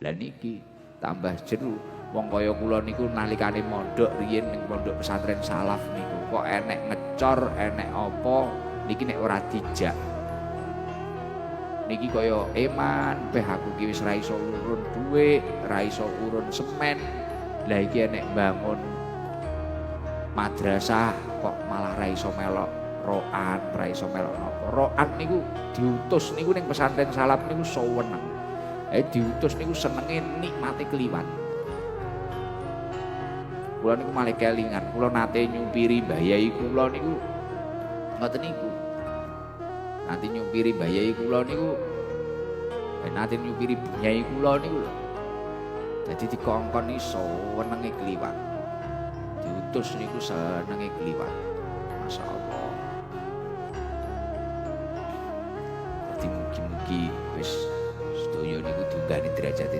Lah niki tambah jeru wong kaya kula niku nalikane mondok riyin ning pondok pesantren salaf niku kok enek ngecor enek apa niki nek ora dijak niki kaya eman peh aku ki wis ra iso urun dhuwit ra iso urun semen lah iki enek bangun madrasah kok malah ra iso melok roan ra iso melok napa roan niku diutus niku ning pesantren salaf niku seneng diutus niku senenge nikmati keliwat. Kula niku malih kelingan, kula nate nyupiri Mbah Yai kula niku ngoten niku. Nanti nyupiri Mbah Yai kula niku nate nyupiri Nyai kula niku lho. Dadi dikongkon iso senenge kliwat. Diutus niku senenge kliwat. Masyaallah. Dadi mugi-mugi wis sedaya niku diunggani derajate